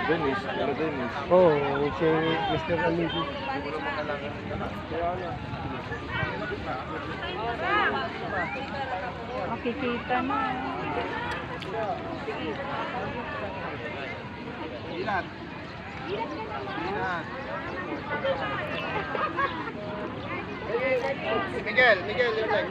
Dennis, Dennis. Oo, si Mr. Aligi. Makikita na. Ilan? Ilan? Miguel, Miguel, your leg.